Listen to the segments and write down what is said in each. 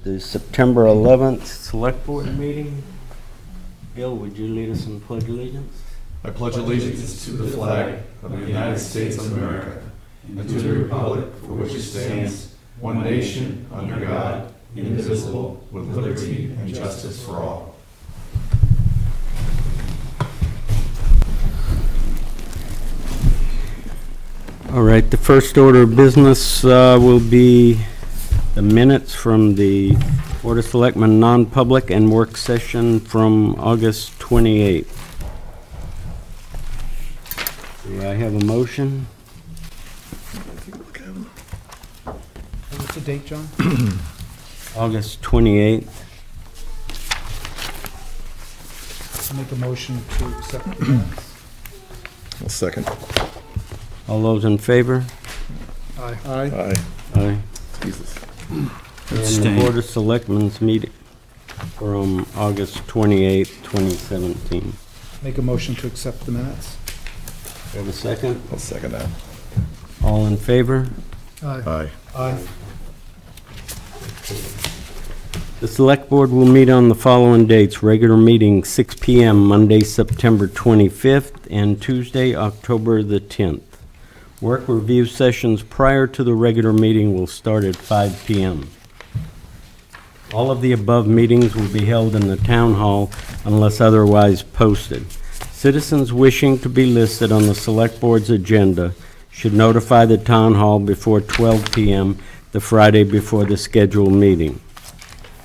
The September 11th Select Board meeting. Bill, would you lead us in the Pledge of Allegiance? I pledge allegiance to the flag of the United States of America and to the republic for which it stands, one nation, under God, indivisible, with liberty and justice for all. All right, the first order of business will be the minutes from the Board of Selectmen non-public and work session from August 28th. Do I have a motion? What's the date, John? August 28th. I'll make a motion to accept the minutes. I'll second. All those in favor? Aye. Aye. Aye. Jesus. And the Board of Selectmen's meeting from August 28th, 2017. Make a motion to accept the minutes. Do you have a second? I'll second that. All in favor? Aye. Aye. The Select Board will meet on the following dates. Regular meeting 6 p.m. Monday, September 25th, and Tuesday, October the 10th. Work review sessions prior to the regular meeting will start at 5 p.m. All of the above meetings will be held in the Town Hall unless otherwise posted. Citizens wishing to be listed on the Select Board's agenda should notify the Town Hall before 12 p.m. the Friday before the scheduled meeting.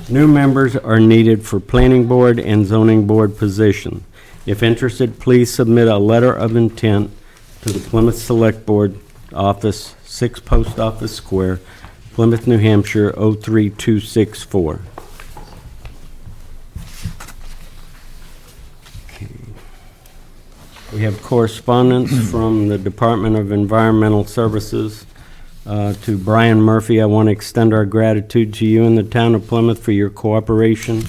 New members are needed for Planning Board and Zoning Board positions. If interested, please submit a letter of intent to the Plymouth Selectboard Office, 6 Post Office Square, Plymouth, New Hampshire, 03264. Okay. We have correspondence from the Department of Environmental Services to Brian Murphy. I want to extend our gratitude to you and the town of Plymouth for your cooperation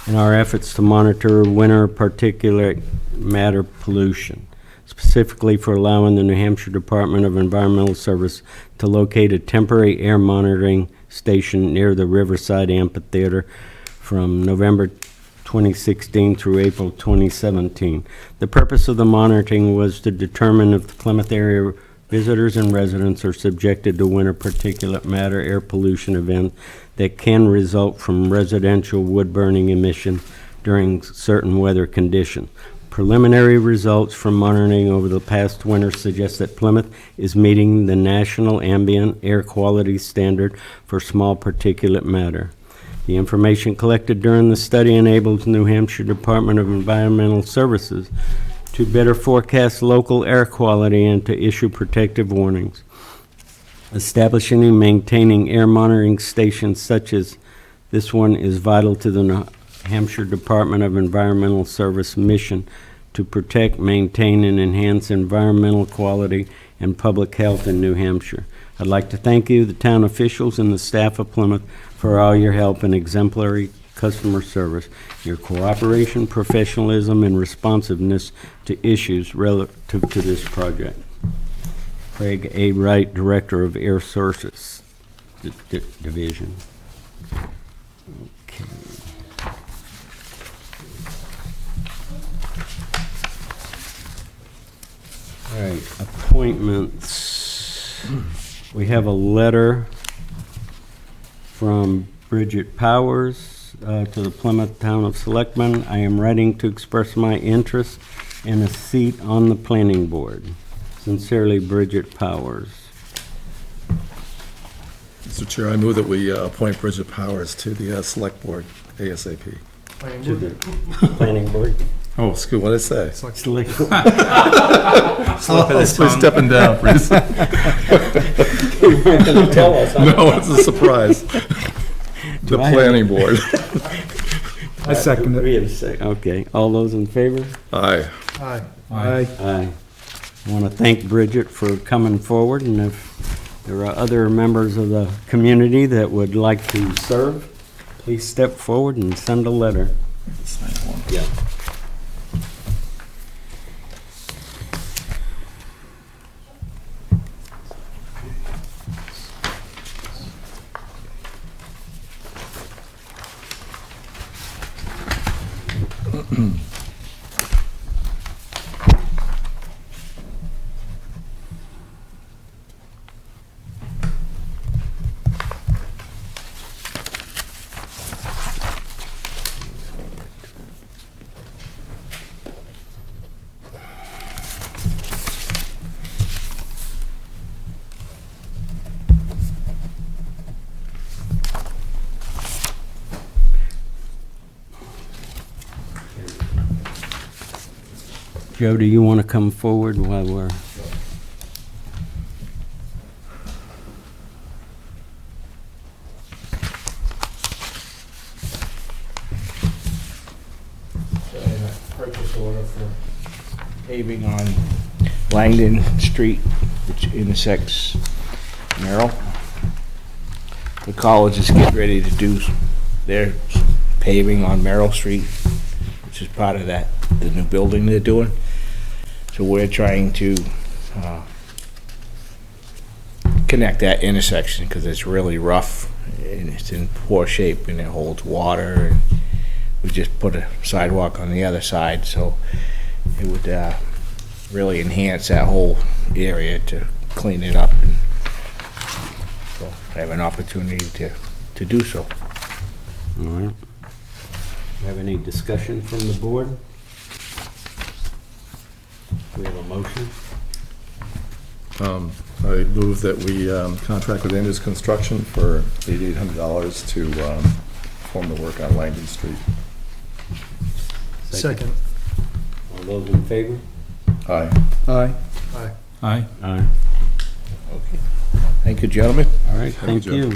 in our efforts to monitor winter particulate matter pollution, specifically for allowing the New Hampshire Department of Environmental Service to locate a temporary air monitoring station near the Riverside Amphitheater from November 2016 through April 2017. The purpose of the monitoring was to determine if the Plymouth area visitors and residents are subjected to winter particulate matter air pollution events that can result from residential wood burning emission during certain weather conditions. Preliminary results from monitoring over the past winter suggest that Plymouth is meeting the National Ambient Air Quality Standard for small particulate matter. The information collected during the study enables New Hampshire Department of Environmental Services to better forecast local air quality and to issue protective warnings. Establishing and maintaining air monitoring stations such as this one is vital to the New Hampshire Department of Environmental Service mission to protect, maintain, and enhance environmental quality and public health in New Hampshire. I'd like to thank you, the town officials, and the staff of Plymouth for all your help and exemplary customer service, your cooperation, professionalism, and responsiveness to issues relative to this project. Craig A. Wright, Director of Air Sources Division. Okay. All right, appointments. We have a letter from Bridget Powers to the Plymouth Town of Selectmen. I am writing to express my interest in a seat on the Planning Board. Sincerely, Bridget Powers. Mr. Chair, I move that we appoint Bridget Powers to the Select Board ASAP. To the Planning Board. Oh, school, what did I say? Select. Please stepping down, please. You're not going to tell us. No, it's a surprise. The Planning Board. I second it. We have a second. Okay, all those in favor? Aye. Aye. Aye. Aye. I want to thank Bridget for coming forward, and if there are other members of the community that would like to serve, please step forward and send a letter. Yeah. Joe, do you want to come forward while we're... Purchase order for paving on Langdon Street, which intersects Merrill. The college is getting ready to do their paving on Merrill Street, which is part of that, the new building they're doing. So we're trying to connect that intersection because it's really rough and it's in poor shape and it holds water. And we just put a sidewalk on the other side, so it would really enhance that whole area to clean it up. And so I have an opportunity to do so. All right. Have any discussion from the board? We have a motion. I move that we contract with Andrews Construction for $8,800 to perform the work on Langdon Street. Second. All those in favor? Aye. Aye. Aye. Okay. Thank you, gentlemen. All right, thank Thank you. you.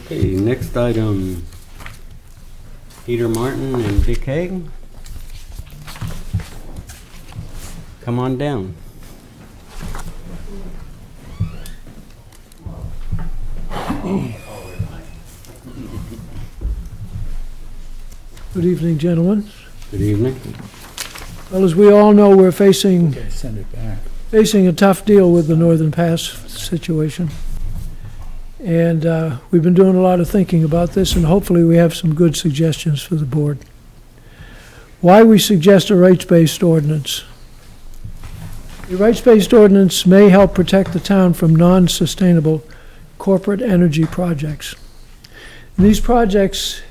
Okay, next item, Peter Martin and Dick Haig. Come on down. Good evening, gentlemen. Good evening. Well, as we all know, we're facing Send it back. a tough deal with the Northern Pass situation. And we've been doing a lot of thinking about this, and hopefully we have some good suggestions for the board. Why we suggest a rights-based ordinance. The rights-based ordinance may help protect the town from non-sustainable corporate energy projects. These projects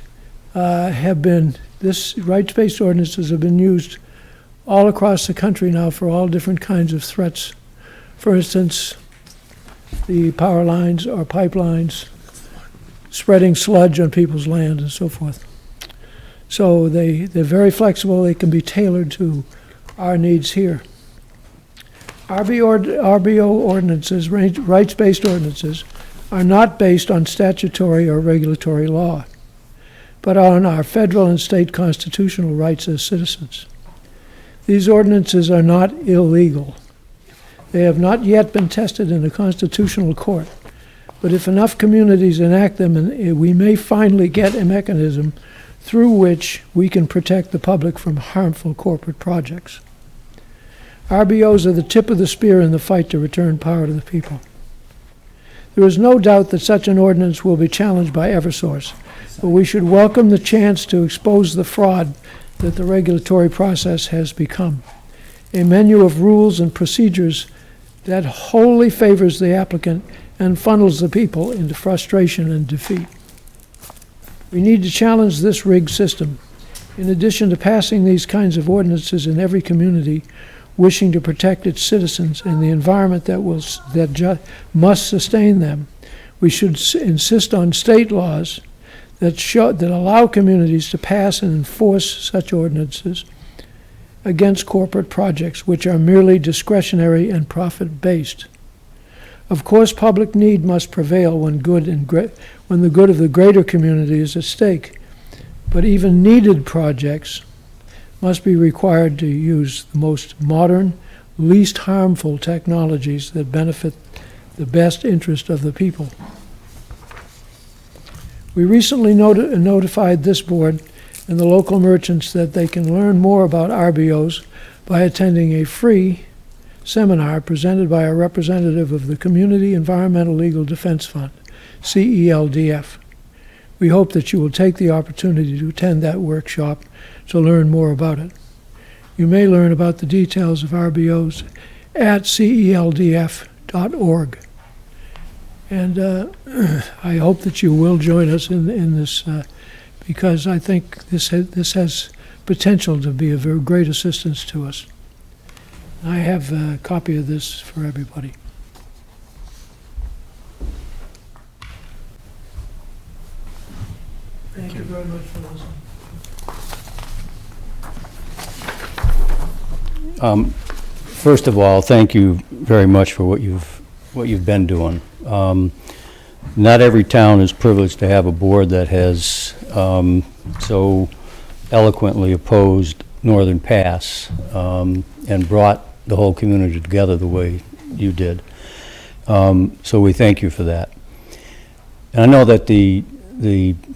this rights-based ordinances have been used all across the country now for all different kinds of threats. For instance, the power lines or pipelines, spreading sludge on people's land and so forth. So they're very flexible. They can be tailored to our needs here. RBO ordinances, rights-based ordinances, are not based on statutory or regulatory law, but on our federal and state constitutional rights as citizens. These ordinances are not illegal. They have not yet been tested in a constitutional court, but if enough communities enact them, we may finally get a mechanism through which we can protect the public from harmful corporate projects. RBOs are the tip of the spear in the fight to return power to the people. There is no doubt that such an ordinance will be challenged by Eversource, but we should welcome the chance to expose the fraud that the regulatory process has become. A menu of rules and procedures that wholly favors the applicant and funnels the people into frustration and defeat. We need to challenge this rigged system. In addition to passing these kinds of ordinances in every community wishing to protect its citizens and the environment that must sustain them, we should insist on state laws that allow communities to pass and enforce such ordinances against corporate projects which are merely discretionary and profit-based. Of course, public need must prevail when the good of the greater community is at stake, but even needed projects must be required to use the most modern, least harmful technologies that benefit the best interest of the people. We recently notified this board and the local merchants that they can learn more about RBOs by attending a free seminar presented by a representative of the Community Environmental Legal Defense Fund, CELDF. We hope that you will take the opportunity to attend that workshop to learn more about it. You may learn about the details of RBOs at celdf.org. And I hope that you will join us in this because I think this has potential to be a very great assistance to us. I have a copy of this for everybody. Thank you very much for listening. First of all, thank you very much for what you've been doing. Not every town is privileged to have a board that has so eloquently opposed Northern Pass and brought the whole community together the way you did. So we thank you for that. And I know that the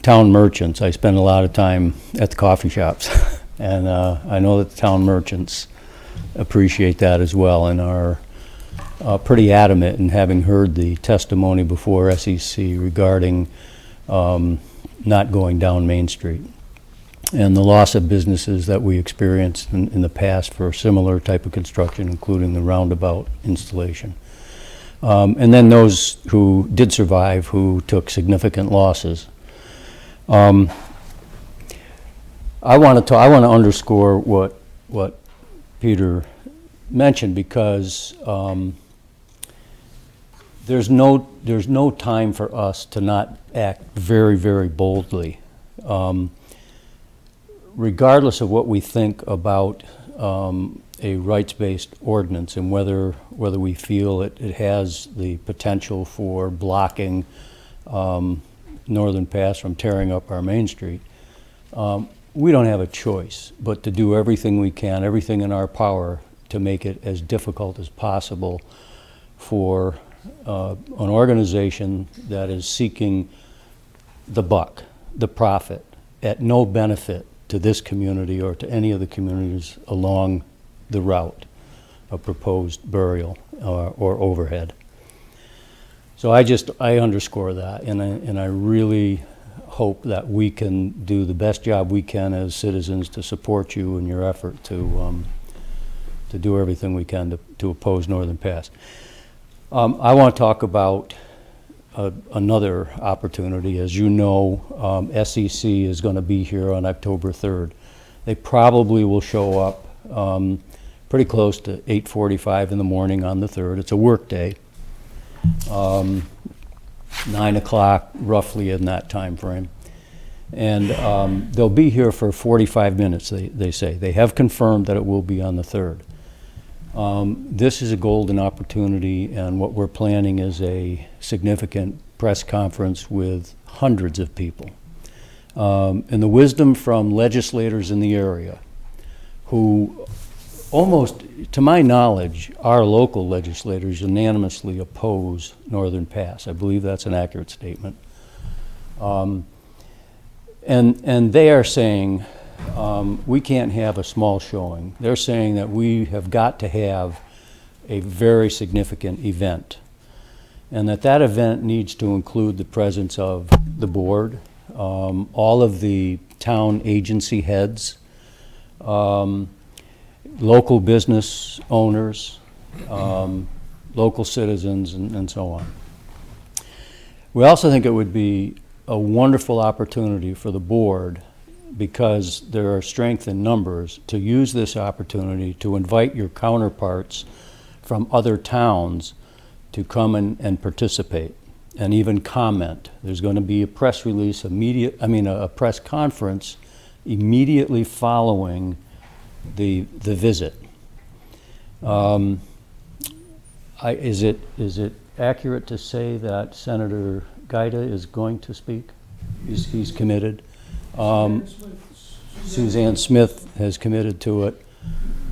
town merchants, I spend a lot of time at the coffee shops, and I know that the town merchants appreciate that as well and are pretty adamant in having heard the testimony before SEC regarding not going down Main Street and the loss of businesses that we experienced in the past for a similar type of construction, including the roundabout installation. And then those who did survive, who took significant losses. I want to underscore what Peter mentioned, because there's no time for us to not act very, very boldly. Regardless of what we think about a rights-based ordinance and whether we feel it has the potential for blocking Northern Pass from tearing up our Main Street, we don't have a choice but to do everything we can, everything in our power, to make it as difficult as possible for an organization that is seeking the buck, the profit, at no benefit to this community or to any of the communities along the route of proposed burial or overhead. So I underscore that, and I really hope that we can do the best job we can as citizens to support you in your effort to do everything we can to oppose Northern Pass. I want to talk about another opportunity. As you know, SEC is going to be here on October 3rd. They probably will show up pretty close to 8:45 in the morning on the 3rd. It's a work day. 9 o'clock, roughly in that time frame. And they'll be here for 45 minutes, they say. They have confirmed that it will be on the 3rd. This is a golden opportunity, and what we're planning is a significant press conference with hundreds of people. And the wisdom from legislators in the area who almost, to my knowledge, our local legislators unanimously oppose Northern Pass. I believe that's an accurate statement. And they are saying we can't have a small showing. They're saying that we have got to have a very significant event, and that event needs to include the presence of the board, all of the town agency heads, local business owners, local citizens, and so on. We also think it would be a wonderful opportunity for the board, because there are strength in numbers, to use this opportunity to invite your counterparts from other towns to come and participate and even comment. There's going to be a press release a press conference immediately following the visit. Is it accurate to say that Senator Gaida is going to speak? He's committed. Suzanne Smith has committed to it.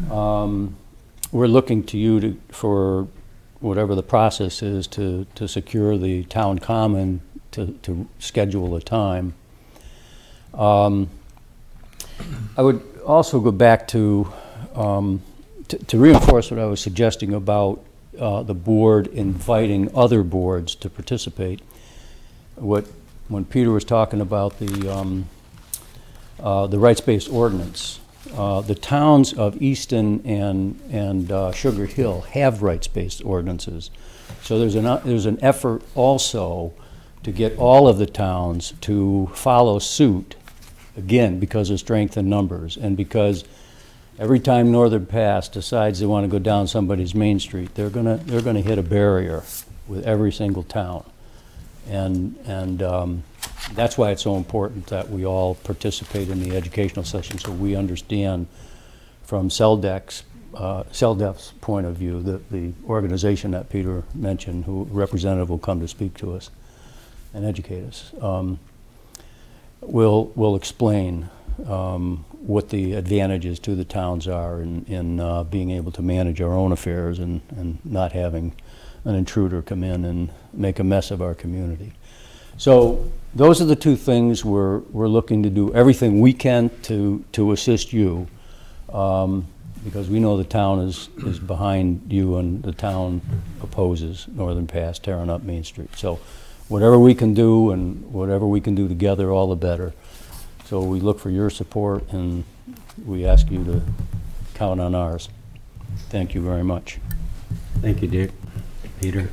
We're looking to you for whatever the process is to secure the town common to schedule a time. I would also go back to reinforce what I was suggesting about the board inviting other boards to participate. When Peter was talking about the rights-based ordinance, the towns of Easton and Sugar Hill have rights-based ordinances. So there's an effort also to get all of the towns to follow suit, again, because of strength in numbers, and because every time Northern Pass decides they want to go down somebody's main street, they're gonna hit a barrier with every single town. And that's why it's so important that we all participate in the educational session, so we understand from CELDEF's point of view, the organization that Peter mentioned, who representative will come to speak to us and educate us, will explain what the advantages to the towns are in being able to manage our own affairs and not having an intruder come in and make a mess of our community. So those are the two things we're looking to do everything we can to assist you, because we know the town is behind you, and the town opposes Northern Pass tearing up Main Street. So whatever we can do and whatever we can do together, all the better. So we look for your support, and we ask you to count on ours. Thank you very much. Thank you, Dick. Peter,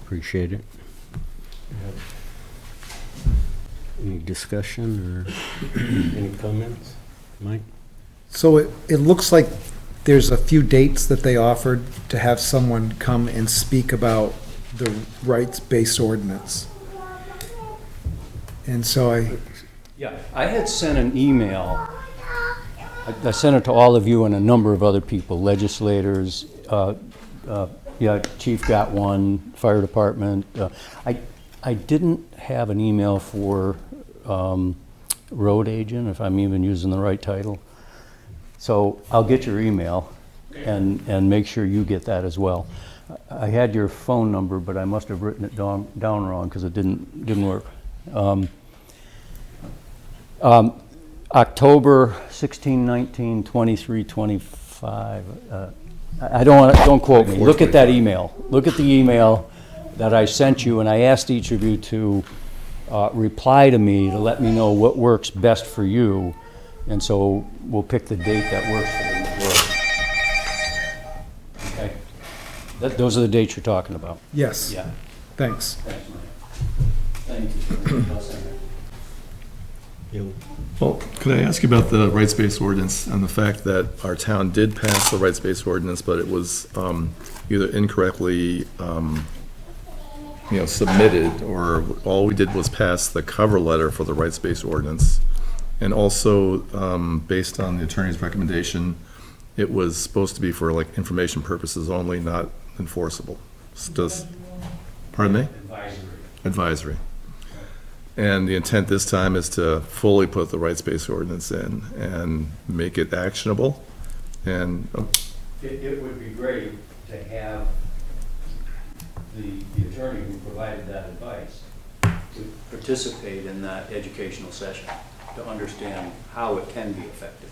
appreciate it. Any discussion or any comments? Mike? So it looks like there's a few dates that they offered to have someone come and speak about the rights-based ordinance. And so I had sent an email. I sent it to all of you and a number of other people, legislators. Chief got one, fire department. I didn't have an email for road agent, if I'm even using the right title. So I'll get your email and make sure you get that as well. I had your phone number, but I must have written it down wrong because it didn't work. October 16, 19, 23, 25. Don't quote me. Look at that email. Look at the email that I sent you, and I asked each of you to reply to me to let me know what works best for you, and so we'll pick the date that works for the board. Okay. Those are the dates you're talking about. yes, Yeah. thanks. Thanks, Mike. Thank you. Well, could I ask you about the rights-based ordinance and the fact that our town did pass the rights-based ordinance, but it was either incorrectly submitted, or all we did was pass the cover letter for the rights-based ordinance. And also, based on the attorney's recommendation, it was supposed to be for like information purposes only, not enforceable. Pardon me? Advisory. And the intent this time is to fully put the rights-based ordinance in and make it actionable. And It would be great to have the attorney who provided that advice to participate in that educational session to understand how it can be effective.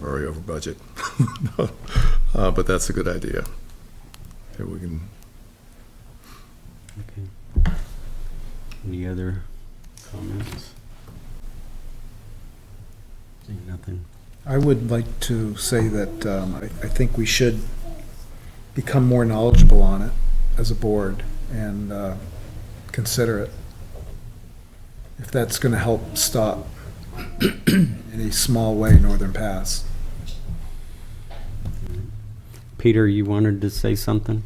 we're over budget. But that's a good idea. Okay, we can. Okay. Any other comments? See nothing. I would like to say that I think we should become more knowledgeable on it as a board and consider it. If that's going to help stop, in a small way, Northern Pass. Peter, you wanted to say something?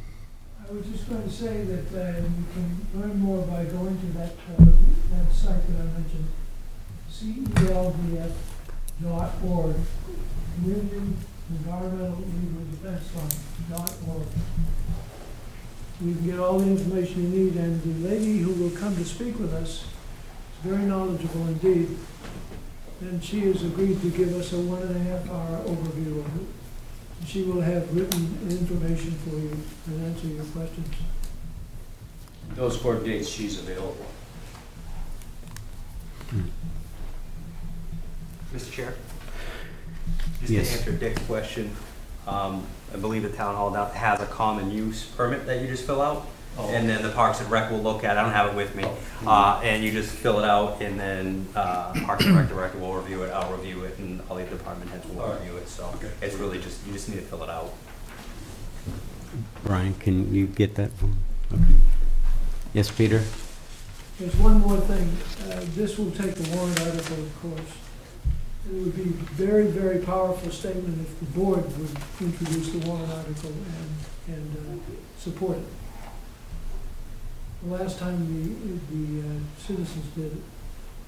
I was just going to say that you can learn more by going to that site that I mentioned, CELDF.org, Community Environmental Legal Defense Fund.org. You can get all the information you need, and the lady who will come to speak with us is very knowledgeable indeed, and she has agreed to give us a 1.5-hour overview of it. She will have written information for you and answer your questions. Those court dates, she's available. Mr. Chair? Just Yes. to answer Dick's question, I believe the town hall now has a common use permit that you just fill out. And then the Parks and Rec will look at it, I don't have it with me. And you just fill it out and then Parks and Rec director will review it, I'll review it, and all the department heads will review it. So it's really just, you just need to fill it out. Brian, can you get that for me? Okay. Yes, Peter? There's one more thing. This will take the warrant article, of course. It would be a very, very powerful statement if the board would introduce the warrant article and support it. The last time the citizens did it,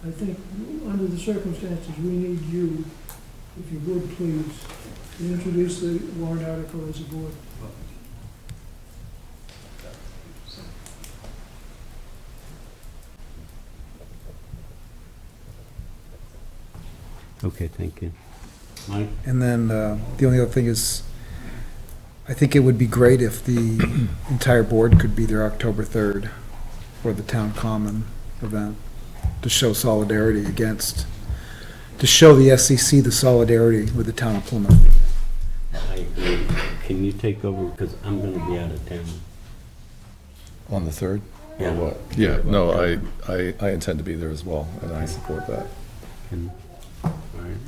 I think under the circumstances, we need you, if you would please, to introduce the warrant article as a board. Okay, thank you. Mike? And then the only other thing is, I think it would be great if the entire board could be there October 3rd for the town common event, to show solidarity against, to show the SEC the solidarity with the town of Plymouth. I agree. Can you take over, because I'm going to be out of town. On the 3rd? Yeah. Or what? Yeah, no, I intend to be there as well, and I support that. All right.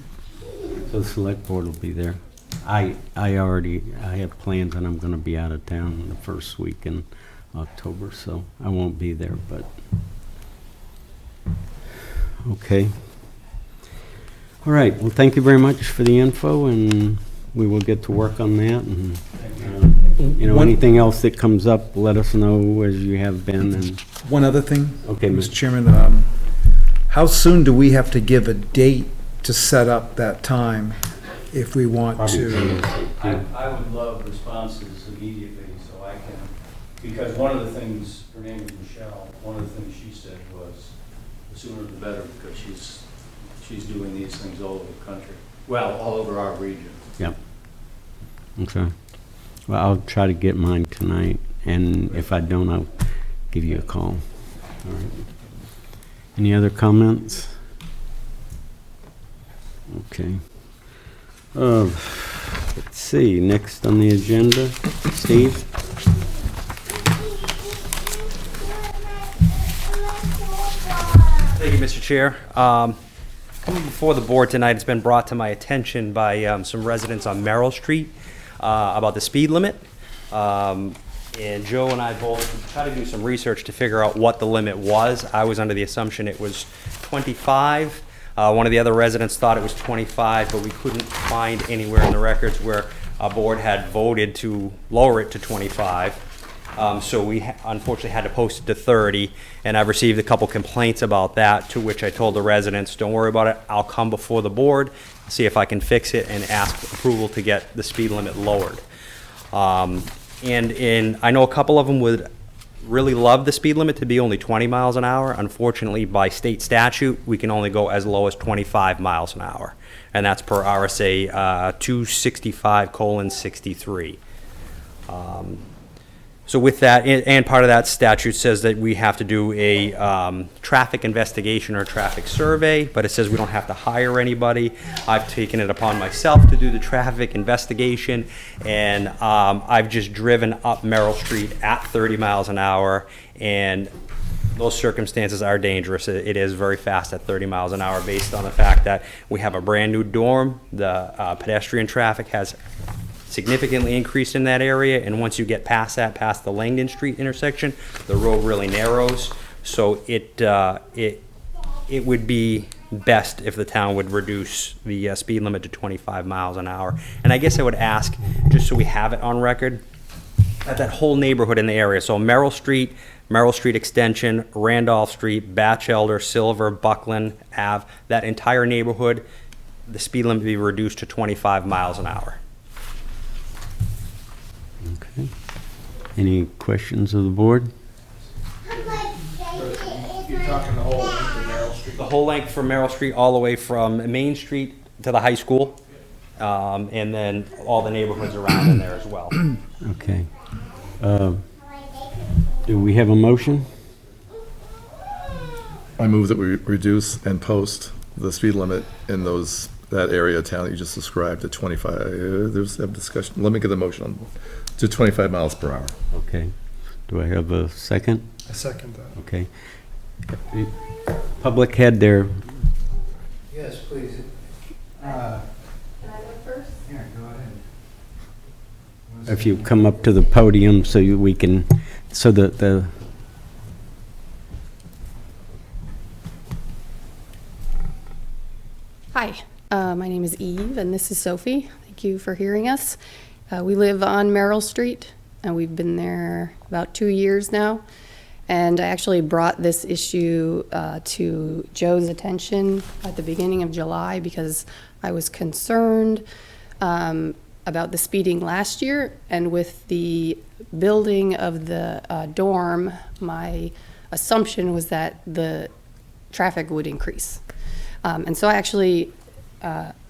So the select board will be there. I have plans and I'm going to be out of town the first week in October, so I won't be there, but okay. All right, well, thank you very much for the info, and we will get to work on that. And anything else that comes up, let us know as you have been. And One other thing, okay, Mr. Chairman, how soon do we have to give a date to set up that time if we want to? I would love responses immediately, so I can, because one of the things, her name is Michelle, one of the things she said was, the sooner the better, because she's doing these things all over the country. Well, all over our region. Yep. Okay. Well, I'll try to get mine tonight, and if I don't, I'll give you a call. All right. Any other comments? Okay. Let's see, next on the agenda, Steve? Thank you, Mr. Chair. Coming before the board tonight, it's been brought to my attention by some residents on Merrill Street about the speed limit. And Joe and I both tried to do some research to figure out what the limit was. I was under the assumption it was 25. One of the other residents thought it was 25, but we couldn't find anywhere in the records where a board had voted to lower it to 25. So we unfortunately had to post it to 30, and I've received a couple complaints about that, to which I told the residents, don't worry about it, I'll come before the board, see if I can fix it, and ask approval to get the speed limit lowered. And I know a couple of them would really love the speed limit to be only 20 miles an hour. Unfortunately, by state statute, we can only go as low as 25 miles an hour, and that's per RSA 265:63. So with that, and part of that statute says that we have to do a traffic investigation or traffic survey, but it says we don't have to hire anybody. I've taken it upon myself to do the traffic investigation, and I've just driven up Merrill Street at 30 miles an hour, and those circumstances are dangerous. It is very fast at 30 miles an hour based on the fact that we have a brand-new dorm. The pedestrian traffic has significantly increased in that area, and once you get past that, past the Langdon Street intersection, the road really narrows. So it would be best if the town would reduce the speed limit to 25 miles an hour. And I guess I would ask, just so we have it on record, that whole neighborhood in the area, so Merrill Street Extension, Randolph Street, Batchelder, Silver, Buckland, Ave, that entire neighborhood, the speed limit be reduced to 25 miles an hour. Okay. Any questions of the board? You're talking the whole length of Merrill Street? The whole length from Merrill Street all the way from Main Street to the high school, and then all the neighborhoods around in there as well. Okay. Do we have a motion? I move that we reduce and post the speed limit in that area of town that you just described to 25, there's a discussion, let me get the motion on, to 25 miles per hour. Okay. Do I have a second? I second that. Okay. Public had their, Yes, please. Can I go first? Yeah, go ahead. if you come up to the podium so we can, so that the, Hi, my name is Eve, and this is Sophie. Thank you for hearing us. We live on Merrill Street, and we've been there about 2 years now. And I actually brought this issue to Joe's attention at the beginning of July because I was concerned about the speeding last year. And with the building of the dorm, my assumption was that the traffic would increase. And so I actually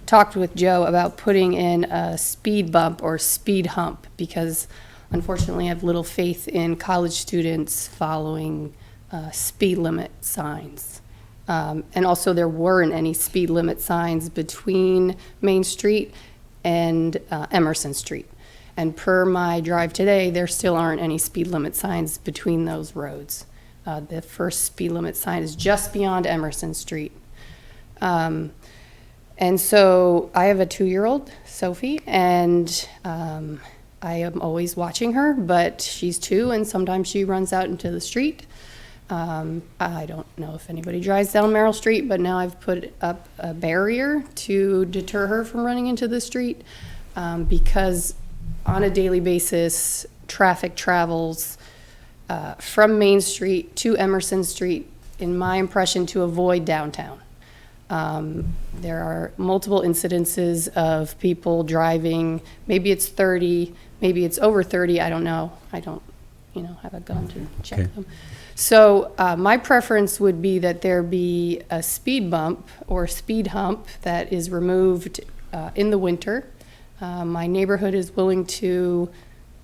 talked with Joe about putting in a speed bump or speed hump because unfortunately I have little faith in college students following speed limit signs. And also there weren't any speed limit signs between Main Street and Emerson Street. And per my drive today, there still aren't any speed limit signs between those roads. The first speed limit sign is just beyond Emerson Street. And so I have a 2-year-old, Sophie, and I am always watching her, but she's 2 and sometimes she runs out into the street. I don't know if anybody drives down Merrill Street, but now I've put up a barrier to deter her from running into the street because on a daily basis, traffic travels from Main Street to Emerson Street, in my impression, to avoid downtown. There are multiple incidences of people driving, maybe it's 30, maybe it's over 30, I don't know. I don't, have a gun to check Okay. them. So my preference would be that there be a speed bump or speed hump that is removed in the winter. My neighborhood is willing to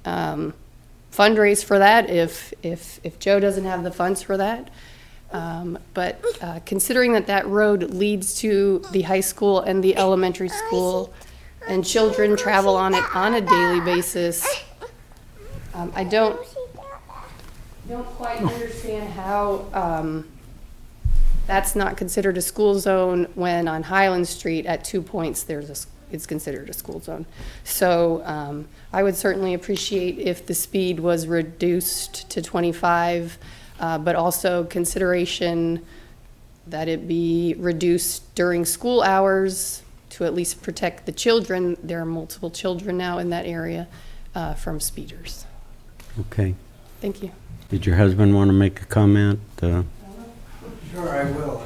fundraise for that if Joe doesn't have the funds for that. But considering that road leads to the high school and the elementary school, and children travel on it on a daily basis, I don't quite understand how that's not considered a school zone when on Highland Street at 2 points it's considered a school zone. So I would certainly appreciate if the speed was reduced to 25. But also consideration that it be reduced during school hours to at least protect the children. There are multiple children now in that area from speeders. okay. Thank you. Did your husband want to make a comment? Sure, I will.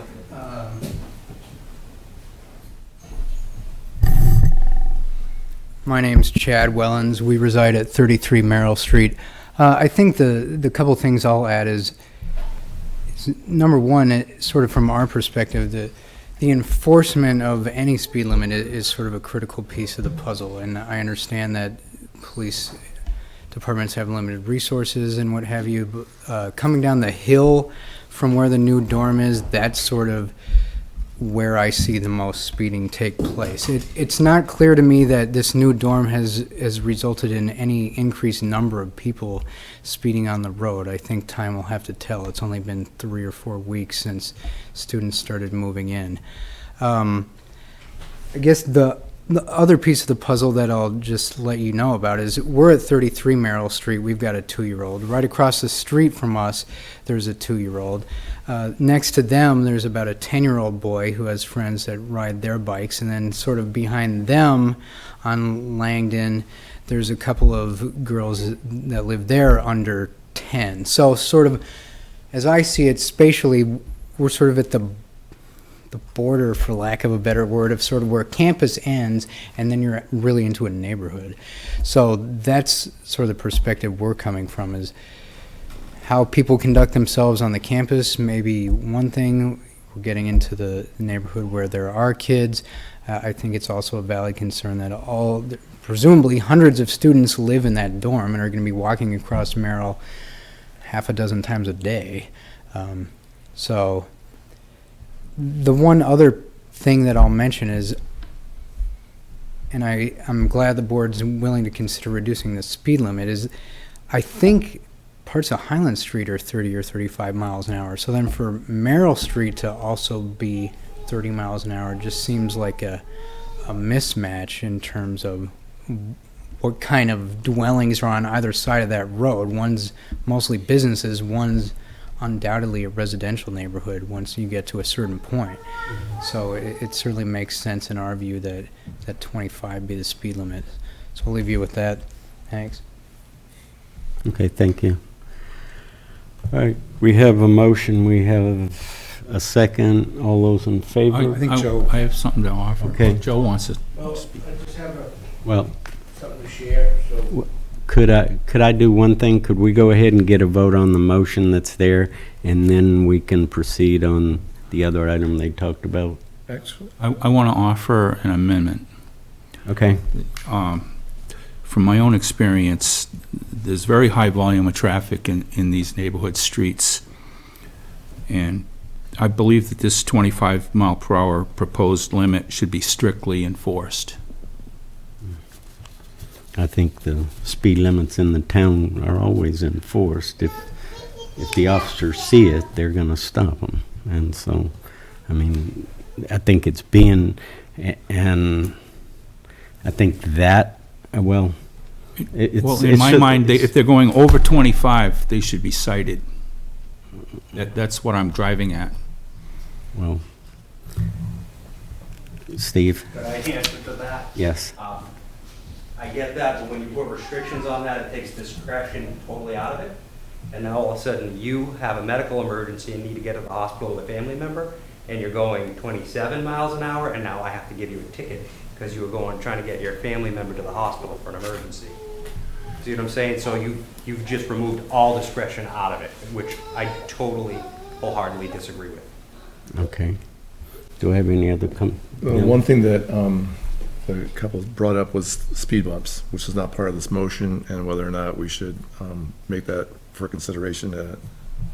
My name's Chad Wellens. We reside at 33 Merrill Street. I think the couple things I'll add is number one, sort of from our perspective, the enforcement of any speed limit is sort of a critical piece of the puzzle. And I understand that police departments have limited resources and what have you. But, coming down the hill from where the new dorm is, that's sort of where I see the most speeding take place. It's not clear to me that this new dorm has resulted in any increased number of people speeding on the road. I think time will have to tell. It's only been 3 or 4 weeks since students started moving in. I guess the other piece of the puzzle that I'll just let you know about is we're at 33 Merrill Street. We've got a 2-year-old. Right across the street from us, there's a 2-year-old. Next to them, there's about a 10-year-old boy who has friends that ride their bikes. And then sort of behind them on Langdon, there's a couple of girls that live there under 10. So sort of, as I see it spatially, we're sort of at the border, for lack of a better word, of sort of where campus ends, and then you're really into a neighborhood. So that's sort of the perspective we're coming from, is how people conduct themselves on the campus may be one thing. We're getting into the neighborhood where there are kids. I think it's also a valid concern that presumably hundreds of students live in that dorm and are going to be walking across Merrill half a dozen times a day. So the one other thing that I'll mention is, and I'm glad the board's willing to consider reducing the speed limit, is I think parts of Highland Street are 30 or 35 miles an hour. So then for Merrill Street to also be 30 miles an hour just seems like a mismatch in terms of what kind of dwellings are on either side of that road. One's mostly businesses, one's undoubtedly a residential neighborhood once you get to a certain point. So it certainly makes sense in our view that 25 be the speed limit. So I'll leave you with that. Thanks. Okay, thank you. All right, we have a motion, we have a second. All those in favor? I think Joe- I have something to offer. Okay. Joe wants to Well, speak. I just have Well, something to share, so. could I do one thing? Could we go ahead and get a vote on the motion that's there, and then we can proceed on the other item they talked about? Excellent. I want to offer an amendment. Okay, From my own experience, there's very high volume of traffic in these neighborhood streets. And I believe that this 25 mile per hour proposed limit should be strictly enforced. I think the speed limits in the town are always enforced. If the officers see it, they're gonna stop them. And so, I mean, I think it's being, and I think that, well, it's... Well, in it's my just- mind, if they're going over 25, they should be cited. That's what I'm driving at. Well, Steve? Could I answer to that? Yes. I get that, but when you put restrictions on that, it takes discretion totally out of it. And now all of a sudden, you have a medical emergency and need to get to the hospital with a family member, and you're going 27 miles an hour, and now I have to give you a ticket because you were trying to get your family member to the hospital for an emergency. See what I'm saying? So you've just removed all discretion out of it, which I totally wholeheartedly disagree with. Okay. Do I have any other yeah. One thing that the couple brought up was speed bumps, which is not part of this motion, and whether or not we should make that for consideration at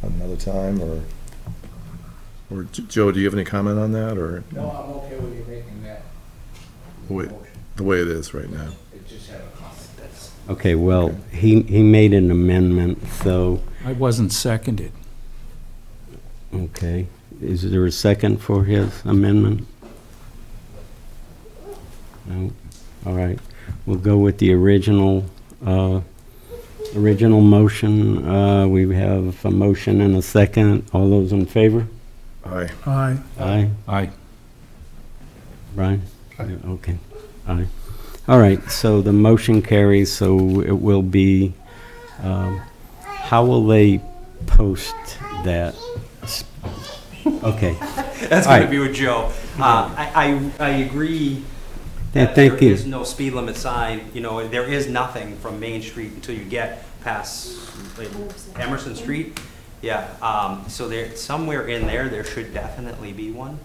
another time, or Joe, do you have any comment on that, or No, I'm okay with you making that the way it is right now? It just have a comment, that's. Okay, well, he made an amendment, so, I wasn't seconded. okay. Is there a second for his amendment? No? All right. We'll go with the original motion. We have a motion and a second. All those in favor? Aye. Aye. Aye. Aye. Brian? Yeah, okay. Aye. All right, so the motion carries, so it will be, how will they post that? Okay. That's All going right. to be with Joe. I agree Yeah, that thank there you. is no speed limit sign. You know, there is nothing from Main Street until you get past like, Emerson Street. Yeah, so there, somewhere in there, there should definitely be one.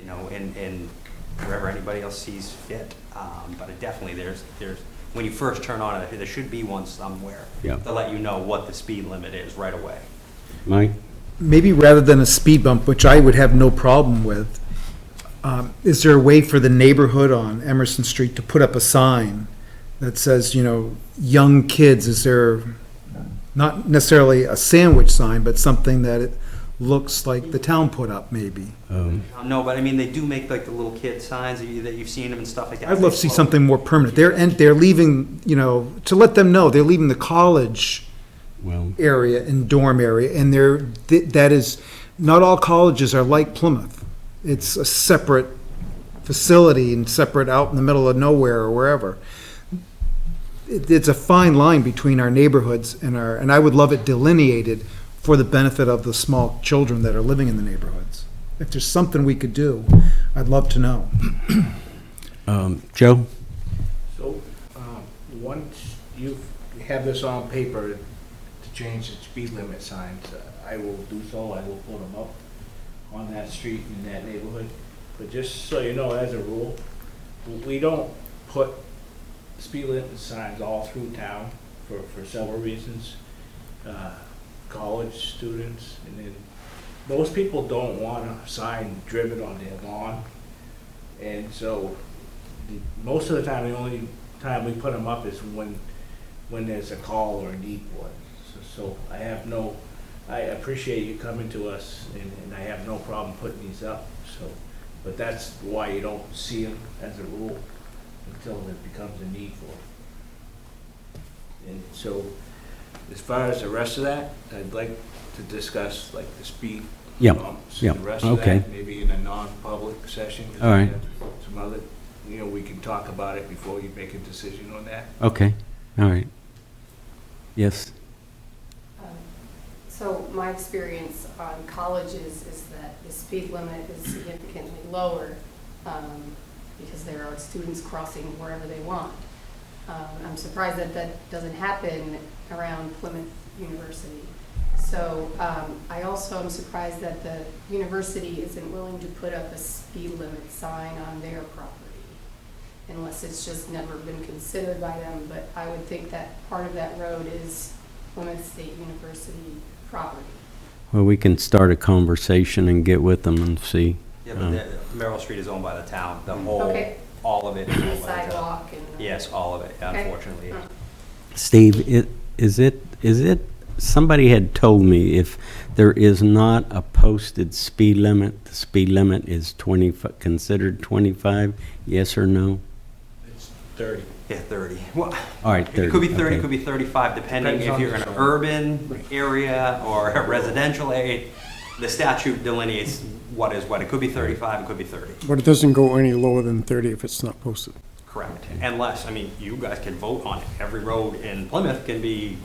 You know, and wherever anybody else sees fit. But it definitely, there's when you first turn on it, there should be one somewhere Yeah. to let you know what the speed limit is right away. Mike? Maybe rather than a speed bump, which I would have no problem with, is there a way for the neighborhood on Emerson Street to put up a sign that says, you know, young kids? Is there not necessarily a sandwich sign, but something that it looks like the town put up, maybe? No, but I mean, they do make like the little kid signs that you've seen them and stuff like that. I'd love to see something more permanent. They're leaving, you know, to let them know they're leaving the college Well, area and dorm area, and that is, not all colleges are like Plymouth. It's a separate facility and separate out in the middle of nowhere or wherever. It's a fine line between our neighborhoods and I would love it delineated for the benefit of the small children that are living in the neighborhoods. If there's something we could do, I'd love to know. Joe? So, once you have this on paper to change the speed limit signs, I will do so. I will put them up on that street in that neighborhood. But just so you know, as a rule, we don't put speed limit signs all through town for several reasons. College students, and then most people don't want a sign driven on their lawn. And so, most of the time, the only time we put them up is when there's a call or a need for it. So I appreciate you coming to us, and I have no problem putting these up, so. But that's why you don't see them as a rule until it becomes a need for it. And so, as far as the rest of that, I'd like to discuss like the speed Yeah, bumps yeah, and the rest of okay. that, maybe in a non-public session. 'Cause All right. we have some other, we can talk about it before you make a decision on that. Okay, all right. Yes, So my experience on colleges is that the speed limit is significantly lower because there are students crossing wherever they want. I'm surprised that that doesn't happen around Plymouth University. So I also am surprised that the university isn't willing to put up a speed limit sign on their property, unless it's just never been considered by them. But I would think that part of that road is Plymouth State University property. well, we can start a conversation and get with them and see. Yeah, but Merrill Street is owned by the town, the whole, Okay. all of it is The owned by the town. sidewalk and. Yes, all of it, Okay. unfortunately. Hmm. Steve, is it, somebody had told me if there is not a posted speed limit, the speed limit is considered 25, yes or no? It's 30. Yeah, 30. Well, All right, 30. it could be 30, okay. could be 35, depending Depends if on you're the in an zone. urban area or a residential area. The statute delineates what is what. It could be 35, it could be 30. But it doesn't go any lower than 30 if it's not posted. Correct. Unless, you guys can vote on it. Every road in Plymouth can be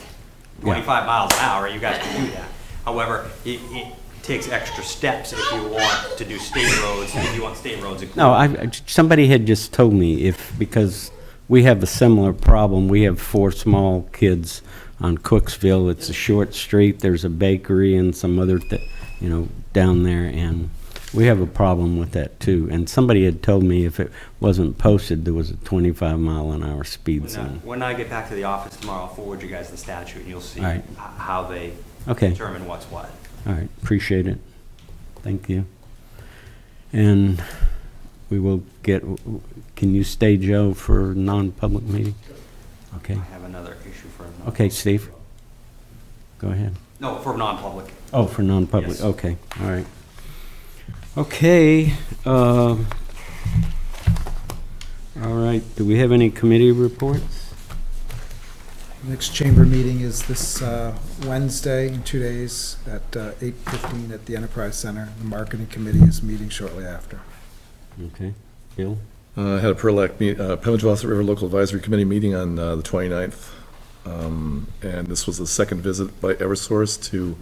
25 miles an hour. You guys can do that. However, it takes extra steps if you want to do state roads, if you want state roads included. No, somebody had just told me because we have a similar problem. We have 4 small kids on Cooksville. It's a short street. There's a bakery and some other, down there, and we have a problem with that too. And somebody had told me if it wasn't posted, there was a 25-mile-an-hour speed zone. When I get back to the office tomorrow, I'll forward you guys the statute, and you'll see All right. how they Okay, determine what's what. all right, appreciate it. Thank you. And we will can you stay, Joe, for non-public meeting? Okay. I have another issue for non- Okay, Steve? Go ahead. No, for non-public. Oh, for non-public, Yes. okay, all right. Okay, all right, do we have any committee reports? Next chamber meeting is this Wednesday in 2 days at 8:15 at the Enterprise Center. The marketing committee is meeting shortly after. Okay, Bill? I had a Plymouth Faucet River Local Advisory Committee meeting on the 29th. And this was the second visit by Eversource to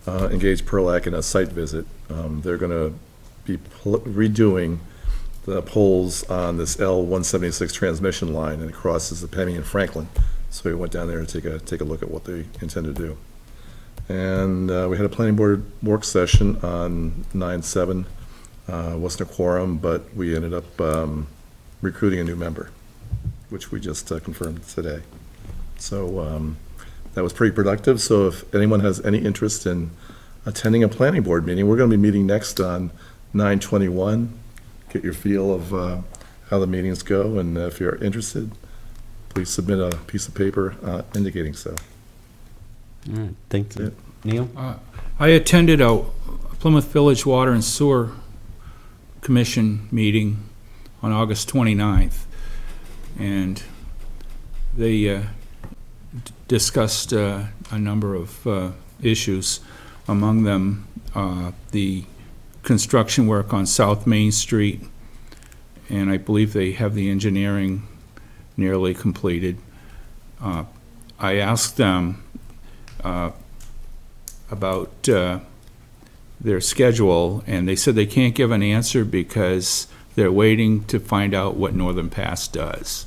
engage Perlac in a site visit. They're going to be redoing the poles on this L-176 transmission line, and it crosses the Penny and Franklin. So we went down there to take a look at what they intend to do. And we had a planning board work session on 9/7. Wasn't a quorum, but we ended up recruiting a new member, which we just confirmed today. So that was pretty productive. So if anyone has any interest in attending a planning board meeting, we're going to be meeting next on 9/21. Get your feel of how the meetings go, and if you're interested, please submit a piece of paper indicating so. All right, thank you. That's Neil? I attended a Plymouth Village Water and Sewer Commission meeting on August 29th, and they discussed a number of issues, among them the construction work on South Main Street, and I believe they have the engineering nearly completed. I asked them about their schedule, and they said they can't give an answer because they're waiting to find out what Northern Pass does.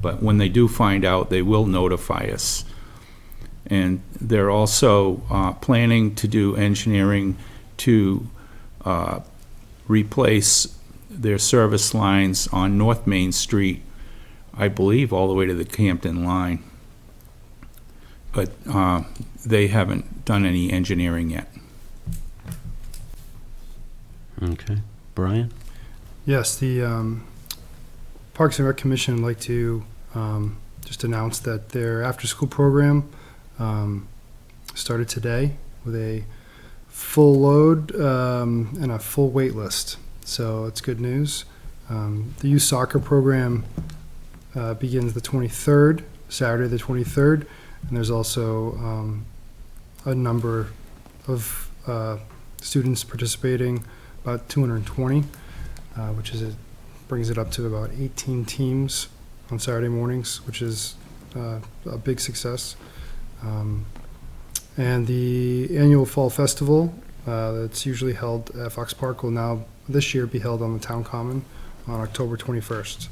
But when they do find out, they will notify us. And they're also planning to do engineering to replace their service lines on North Main Street, I believe all the way to the Campton line. but they haven't done any engineering yet. Okay. Brian? Yes, the Parks and Rec Commission would like to just announce that their after-school program started today with a full load and a full wait list. So it's good news. The youth soccer program begins the 23rd, Saturday the 23rd, and there's also a number of students participating, about 220, which brings it up to about 18 teams on Saturday mornings, which is a big success. And the annual fall festival that's usually held at Fox Park will now this year be held on the town common on October 21st.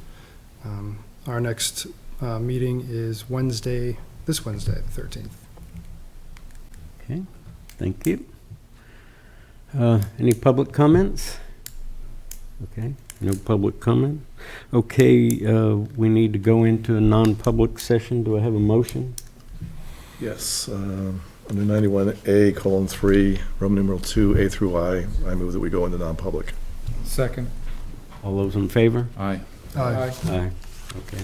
Our next meeting is this Wednesday, the 13th. Okay, thank you. Any public comments? Okay, no public comment. Okay, we need to go into a non-public session. Do I have a motion? Yes, under 91A:3, Roman numeral 2, A through I move that we go into non-public. Second. All those in favor? Aye. Aye. Aye. Okay.